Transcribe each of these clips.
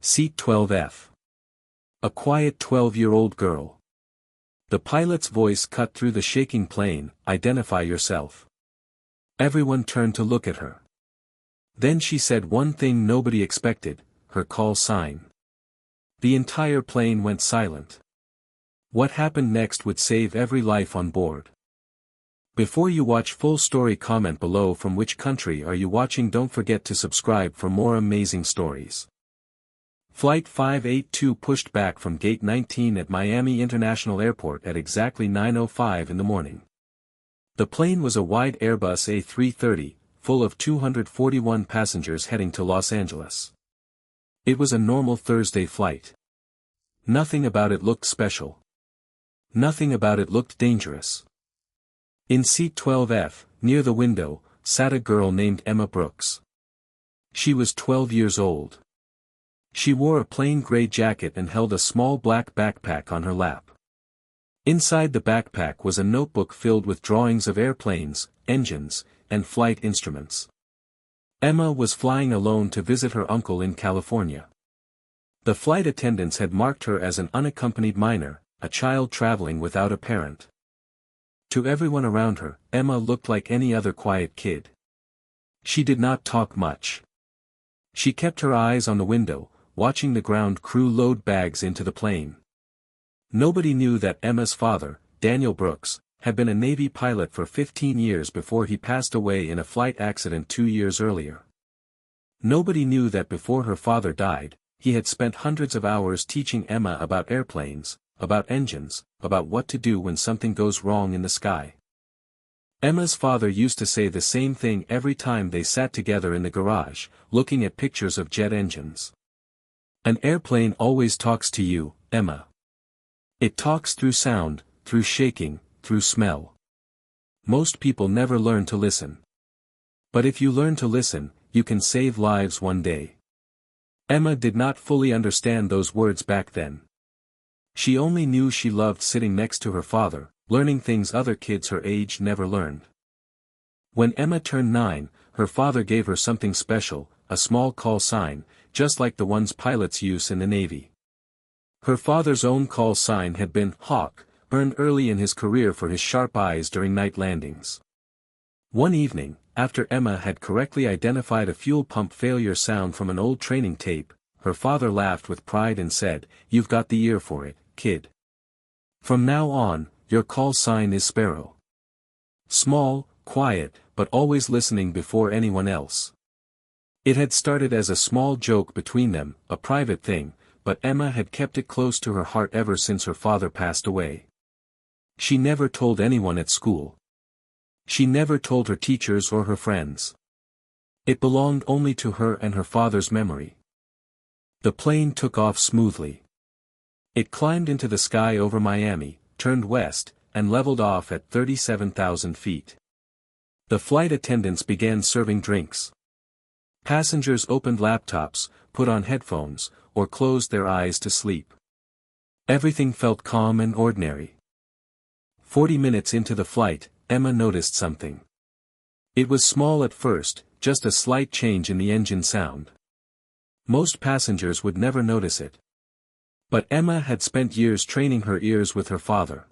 Seat 12F. A quiet 12-year-old girl. The pilot's voice cut through the shaking plane. Identify yourself. Everyone turned to look at her. Then she said one thing nobody expected, her call sign. The entire plane went silent. What happened next would save every life on board. Before you watch full story, comment below from which country are you watching. Don't forget to subscribe for more amazing stories. Flight 582 pushed back from Gate 19 at Miami International Airport at exactly 9:05 in the morning. The plane was a wide Airbus A330, full of 241 passengers heading to Los Angeles. It was a normal Thursday flight. Nothing about it looked special. Nothing about it looked dangerous. In seat 12F, near the window, sat a girl named Emma Brooks. She was 12 years old. She wore a plain gray jacket and held a small black backpack on her lap. Inside the backpack was a notebook filled with drawings of airplanes, engines, and flight instruments. Emma was flying alone to visit her uncle in California. The flight attendants had marked her as an unaccompanied minor, a child traveling without a parent. To everyone around her, Emma looked like any other quiet kid. She did not talk much. She kept her eyes on the window, watching the ground crew load bags into the plane. Nobody knew that Emma's father, Daniel Brooks, had been a Navy pilot for 15 years before he passed away in a flight accident 2 years earlier. Nobody knew that before her father died, he had spent hundreds of hours teaching Emma about airplanes, about engines, about what to do when something goes wrong in the sky. Emma's father used to say the same thing every time they sat together in the garage, looking at pictures of jet engines. An airplane always talks to you, Emma. It talks through sound, through shaking, through smell. Most people never learn to listen. But if you learn to listen, you can save lives one day. Emma did not fully understand those words back then. She only knew she loved sitting next to her father, learning things other kids her age never learned. When Emma turned 9, her father gave her something special, a small call sign, just like the ones pilots use in the Navy. Her father's own call sign had been Hawk, earned early in his career for his sharp eyes during night landings. One evening, after Emma had correctly identified a fuel pump failure sound from an old training tape, her father laughed with pride and said, "You've got the ear for it, kid. From now on, your call sign is Sparrow." Small, quiet, but always listening before anyone else. It had started as a small joke between them, a private thing, but Emma had kept it close to her heart ever since her father passed away. She never told anyone at school. She never told her teachers or her friends. It belonged only to her and her father's memory. The plane took off smoothly. It climbed into the sky over Miami, turned west, and leveled off at 37,000 feet. The flight attendants began serving drinks. Passengers opened laptops, put on headphones, or closed their eyes to sleep. Everything felt calm and ordinary. 40 minutes into the flight, Emma noticed something. It was small at first, just a slight change in the engine sound. Most passengers would never notice it. But Emma had spent years training her ears with her father.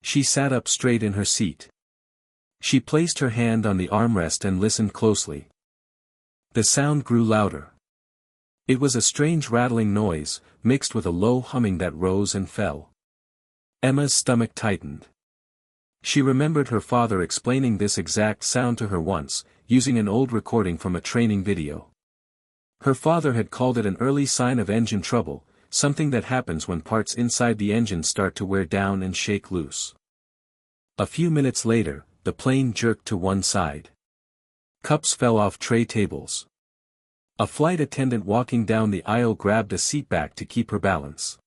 She sat up straight in her seat. She placed her hand on the armrest and listened closely. The sound grew louder. It was a strange rattling noise, mixed with a low humming that rose and fell. Emma's stomach tightened. She remembered her father explaining this exact sound to her once, using an old recording from a training video. Her father had called it an early sign of engine trouble, something that happens when parts inside the engine start to wear down and shake loose. A few minutes later, the plane jerked to one side. Cups fell off tray tables. A flight attendant walking down the aisle grabbed a seatback to keep her balance.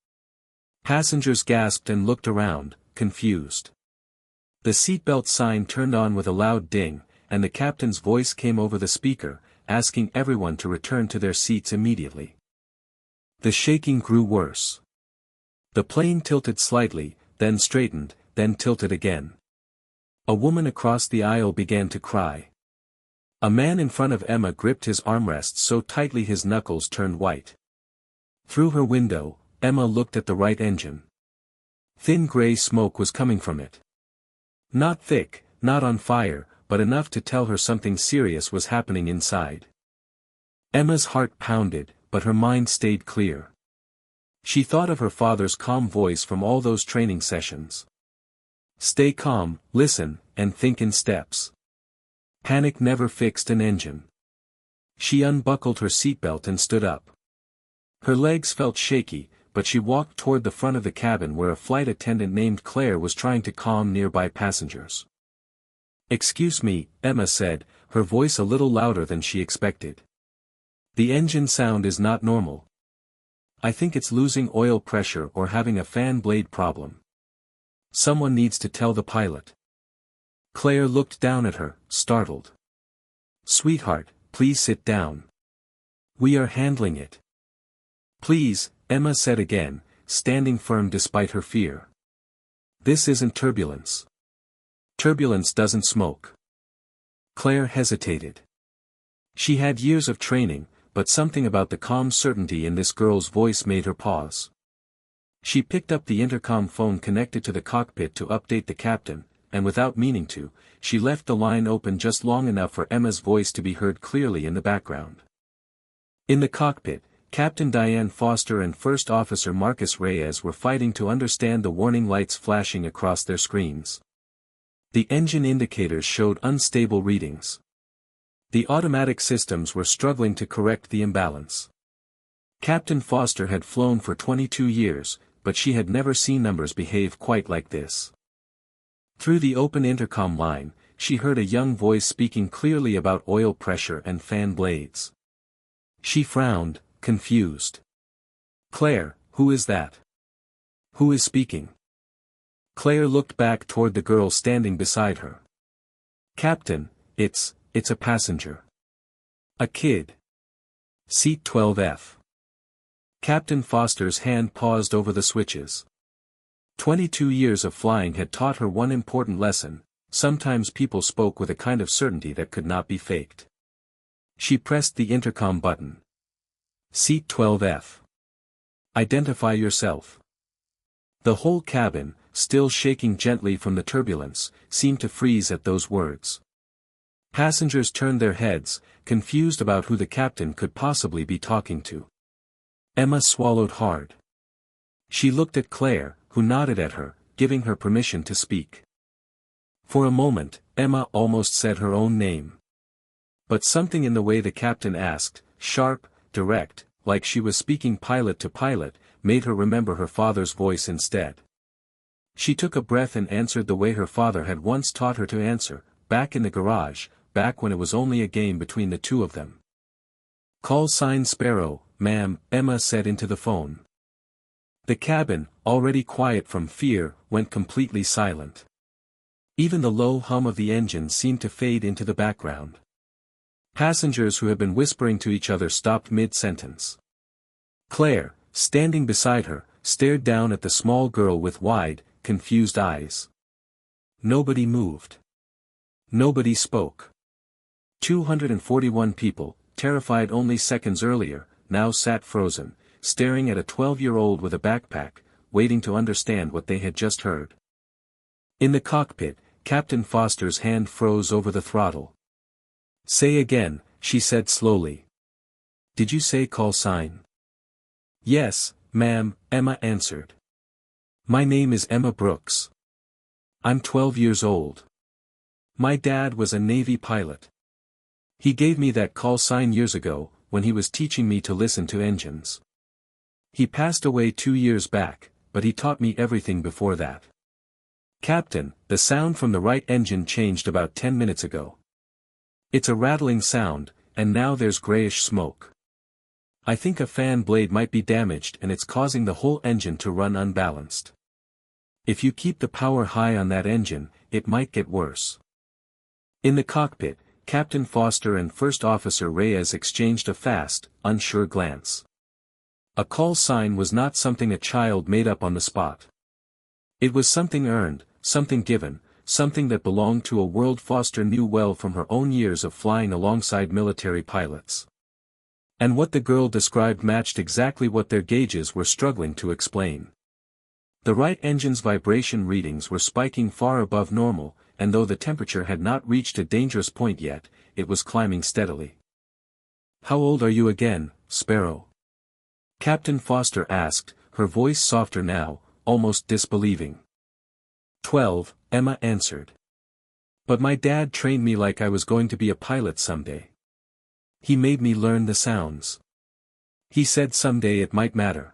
Passengers gasped and looked around, confused. The seatbelt sign turned on with a loud ding, and the captain's voice came over the speaker, asking everyone to return to their seats immediately. The shaking grew worse. The plane tilted slightly, then straightened, then tilted again. A woman across the aisle began to cry. A man in front of Emma gripped his armrest so tightly his knuckles turned white. Through her window, Emma looked at the right engine. Thin gray smoke was coming from it. Not thick, not on fire, but enough to tell her something serious was happening inside. Emma's heart pounded, but her mind stayed clear. She thought of her father's calm voice from all those training sessions. Stay calm, listen, and think in steps. Panic never fixed an engine. She unbuckled her seatbelt and stood up. Her legs felt shaky, but she walked toward the front of the cabin where a flight attendant named Claire was trying to calm nearby passengers. "Excuse me," Emma said, her voice a little louder than she expected. "The engine sound is not normal. I think it's losing oil pressure or having a fan blade problem. Someone needs to tell the pilot." Claire looked down at her, startled. "Sweetheart, please sit down. We are handling it." "Please," Emma said again, standing firm despite her fear. "This isn't turbulence. Turbulence doesn't smoke." Claire hesitated. She had years of training, but something about the calm certainty in this girl's voice made her pause. She picked up the intercom phone connected to the cockpit to update the captain, and without meaning to, she left the line open just long enough for Emma's voice to be heard clearly in the background. In the cockpit, Captain Diane Foster and First Officer Marcus Reyes were fighting to understand the warning lights flashing across their screens. The engine indicators showed unstable readings. The automatic systems were struggling to correct the imbalance. Captain Foster had flown for 22 years, but she had never seen numbers behave quite like this. Through the open intercom line, she heard a young voice speaking clearly about oil pressure and fan blades. She frowned, confused. "Claire, who is that? Who is speaking?" Claire looked back toward the girl standing beside her. "Captain, it's a passenger. A kid. Seat 12F. Captain Foster's hand paused over the switches. 22 years of flying had taught her one important lesson: sometimes people spoke with a kind of certainty that could not be faked. She pressed the intercom button. "Seat 12F. Identify yourself." The whole cabin, still shaking gently from the turbulence, seemed to freeze at those words. Passengers turned their heads, confused about who the captain could possibly be talking to. Emma swallowed hard. She looked at Claire, who nodded at her, giving her permission to speak. For a moment, Emma almost said her own name. But something in the way the captain asked, sharp, direct, like she was speaking pilot to pilot, made her remember her father's voice instead. She took a breath and answered the way her father had once taught her to answer, back in the garage, back when it was only a game between the two of them. "Call sign Sparrow, ma'am," Emma said into the phone. The cabin, already quiet from fear, went completely silent. Even the low hum of the engine seemed to fade into the background. Passengers who had been whispering to each other stopped mid-sentence. Claire, standing beside her, stared down at the small girl with wide, confused eyes. Nobody moved. Nobody spoke. 241 people, terrified only seconds earlier, now sat frozen, staring at a 12-year-old with a backpack, waiting to understand what they had just heard. In the cockpit, Captain Foster's hand froze over the throttle. "Say again," she said slowly. "Did you say call sign?" "Yes, ma'am," Emma answered. "My name is Emma Brooks. I'm 12 years old. My dad was a Navy pilot. He gave me that call sign years ago, when he was teaching me to listen to engines. He passed away 2 years back, but he taught me everything before that. Captain, the sound from the right engine changed about 10 minutes ago. It's a rattling sound, and now there's grayish smoke. I think a fan blade might be damaged and it's causing the whole engine to run unbalanced. If you keep the power high on that engine, it might get worse." In the cockpit, Captain Foster and First Officer Reyes exchanged a fast, unsure glance. A call sign was not something a child made up on the spot. It was something earned, something given, something that belonged to a world Foster knew well from her own years of flying alongside military pilots. And what the girl described matched exactly what their gauges were struggling to explain. The right engine's vibration readings were spiking far above normal, and though the temperature had not reached a dangerous point yet, it was climbing steadily. "How old are you again, Sparrow?" Captain Foster asked, her voice softer now, almost disbelieving. 12, Emma answered. "But my dad trained me like I was going to be a pilot someday. He made me learn the sounds. He said someday it might matter."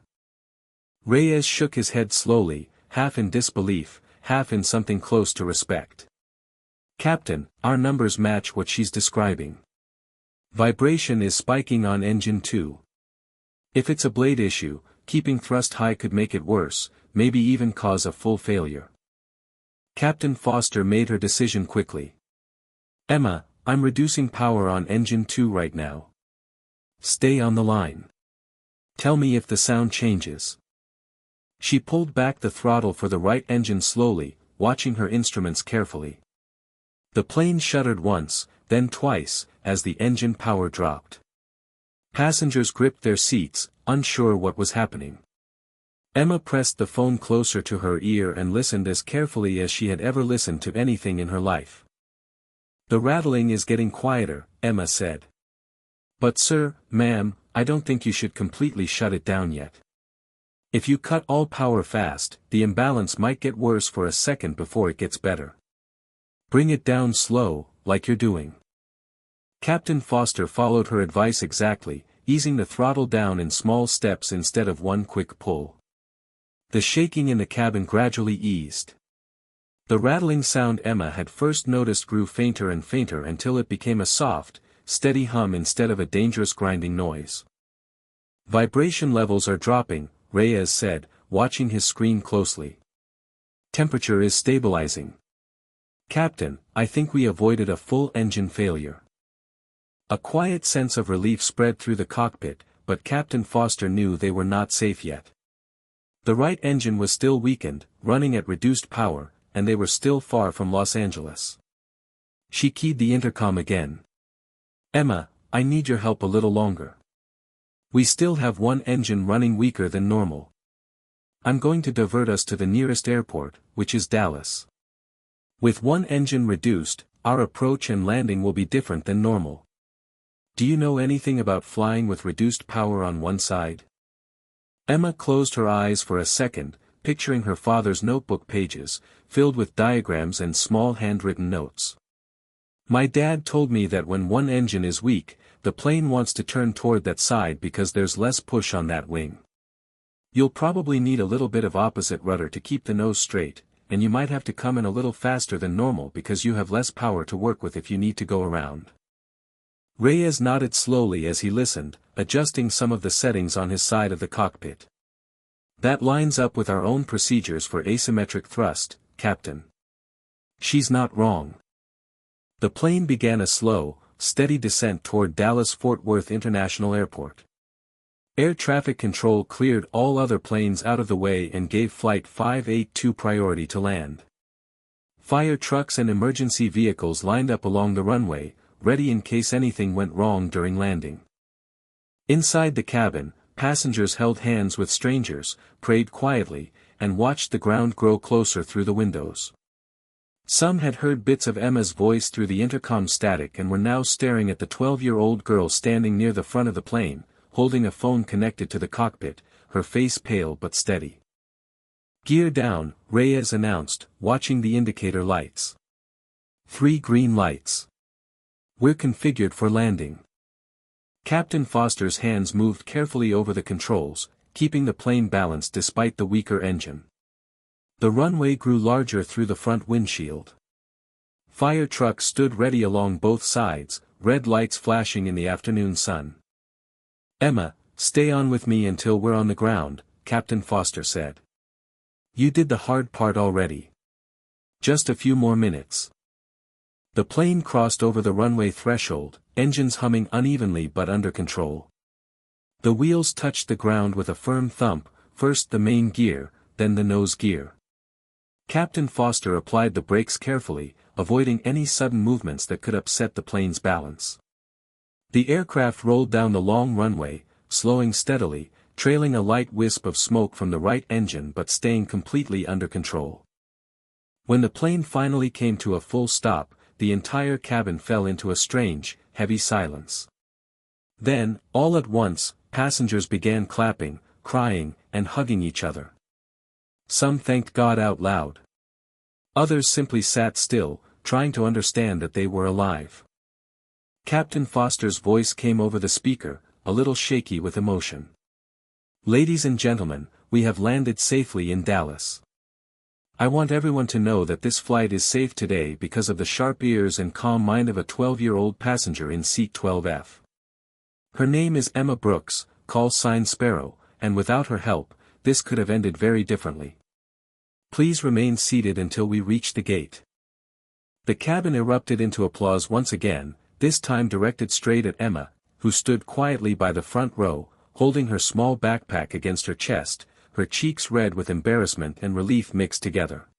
Reyes shook his head slowly, half in disbelief, half in something close to respect. "Captain, our numbers match what she's describing. Vibration is spiking on engine 2. If it's a blade issue, keeping thrust high could make it worse, maybe even cause a full failure." Captain Foster made her decision quickly. "Emma, I'm reducing power on engine 2 right now. Stay on the line. Tell me if the sound changes." She pulled back the throttle for the right engine slowly, watching her instruments carefully. The plane shuddered once, then twice, as the engine power dropped. Passengers gripped their seats, unsure what was happening. Emma pressed the phone closer to her ear and listened as carefully as she had ever listened to anything in her life. "The rattling is getting quieter," Emma said. "But sir, ma'am, I don't think you should completely shut it down yet. If you cut all power fast, the imbalance might get worse for a second before it gets better. Bring it down slow, like you're doing." Captain Foster followed her advice exactly, easing the throttle down in small steps instead of one quick pull. The shaking in the cabin gradually eased. The rattling sound Emma had first noticed grew fainter and fainter until it became a soft, steady hum instead of a dangerous grinding noise. "Vibration levels are dropping," Reyes said, watching his screen closely. "Temperature is stabilizing. Captain, I think we avoided a full engine failure." A quiet sense of relief spread through the cockpit, but Captain Foster knew they were not safe yet. The right engine was still weakened, running at reduced power, and they were still far from Los Angeles. She keyed the intercom again. "Emma, I need your help a little longer. We still have one engine running weaker than normal. I'm going to divert us to the nearest airport, which is Dallas. With one engine reduced, our approach and landing will be different than normal. Do you know anything about flying with reduced power on one side?" Emma closed her eyes for a second, picturing her father's notebook pages, filled with diagrams and small handwritten notes. "My dad told me that when one engine is weak, the plane wants to turn toward that side because there's less push on that wing. You'll probably need a little bit of opposite rudder to keep the nose straight, and you might have to come in a little faster than normal because you have less power to work with if you need to go around." Reyes nodded slowly as he listened, adjusting some of the settings on his side of the cockpit. "That lines up with our own procedures for asymmetric thrust, Captain. She's not wrong." The plane began a slow, steady descent toward Dallas-Fort Worth International Airport. Air traffic control cleared all other planes out of the way and gave Flight 582 priority to land. Fire trucks and emergency vehicles lined up along the runway, ready in case anything went wrong during landing. Inside the cabin, passengers held hands with strangers, prayed quietly, and watched the ground grow closer through the windows. Some had heard bits of Emma's voice through the intercom static and were now staring at the 12-year-old girl standing near the front of the plane, holding a phone connected to the cockpit, her face pale but steady. "Gear down," Reyes announced, watching the indicator lights. 3 green lights. "We're configured for landing." Captain Foster's hands moved carefully over the controls, keeping the plane balanced despite the weaker engine. The runway grew larger through the front windshield. Fire trucks stood ready along both sides, red lights flashing in the afternoon sun. "Emma, stay on with me until we're on the ground," Captain Foster said. "You did the hard part already. Just a few more minutes." The plane crossed over the runway threshold, engines humming unevenly but under control. The wheels touched the ground with a firm thump, first the main gear, then the nose gear. Captain Foster applied the brakes carefully, avoiding any sudden movements that could upset the plane's balance. The aircraft rolled down the long runway, slowing steadily, trailing a light wisp of smoke from the right engine but staying completely under control. When the plane finally came to a full stop, the entire cabin fell into a strange, heavy silence. Then, all at once, passengers began clapping, crying, and hugging each other. Some thanked God out loud. Others simply sat still, trying to understand that they were alive. Captain Foster's voice came over the speaker, a little shaky with emotion. "Ladies and gentlemen, we have landed safely in Dallas. I want everyone to know that this flight is safe today because of the sharp ears and calm mind of a 12-year-old passenger in seat 12F. Her name is Emma Brooks, call sign Sparrow, and without her help, this could have ended very differently. Please remain seated until we reach the gate." The cabin erupted into applause once again, this time directed straight at Emma, who stood quietly by the front row, holding her small backpack against her chest, her cheeks red with embarrassment and relief mixed together.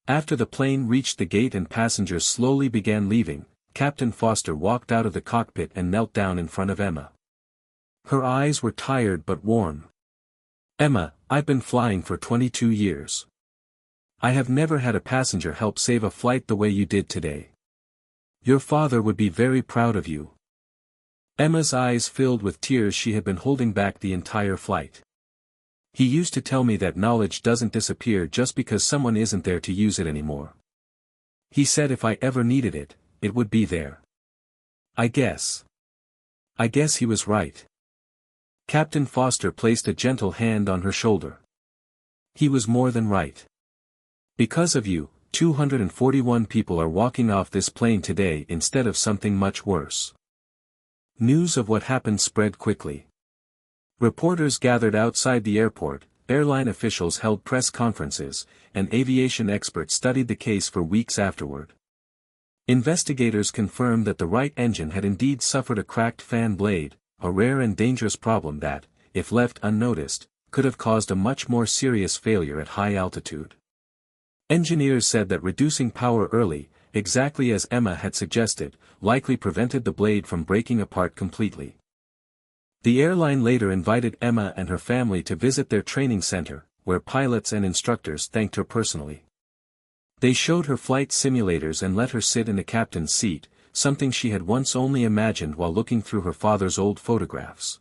After the plane reached the gate and passengers slowly began leaving, Captain Foster walked out of the cockpit and knelt down in front of Emma. Her eyes were tired but warm. "Emma, I've been flying for 22 years. I have never had a passenger help save a flight the way you did today. Your father would be very proud of you." Emma's eyes filled with tears. She had been holding back the entire flight. "He used to tell me that knowledge doesn't disappear just because someone isn't there to use it anymore. He said if I ever needed it, it would be there. I guess he was right." Captain Foster placed a gentle hand on her shoulder. "He was more than right. Because of you, 241 people are walking off this plane today instead of something much worse." News of what happened spread quickly. Reporters gathered outside the airport, airline officials held press conferences, and aviation experts studied the case for weeks afterward. Investigators confirmed that the right engine had indeed suffered a cracked fan blade, a rare and dangerous problem that, if left unnoticed, could have caused a much more serious failure at high altitude. Engineers said that reducing power early, exactly as Emma had suggested, likely prevented the blade from breaking apart completely. The airline later invited Emma and her family to visit their training center, where pilots and instructors thanked her personally. They showed her flight simulators and let her sit in the captain's seat, something she had once only imagined while looking through her father's old photographs.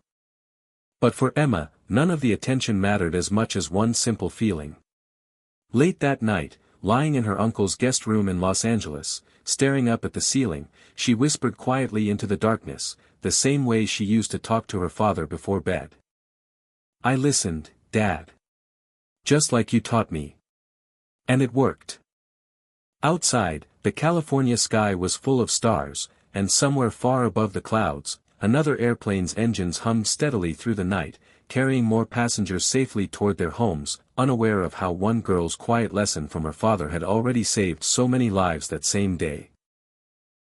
But for Emma, none of the attention mattered as much as one simple feeling. Late that night, lying in her uncle's guest room in Los Angeles, staring up at the ceiling, she whispered quietly into the darkness, the same way she used to talk to her father before bed. "I listened, Dad. Just like you taught me. And it worked." Outside, the California sky was full of stars, and somewhere far above the clouds, another airplane's engines hummed steadily through the night, carrying more passengers safely toward their homes, unaware of how one girl's quiet lesson from her father had already saved so many lives that same day.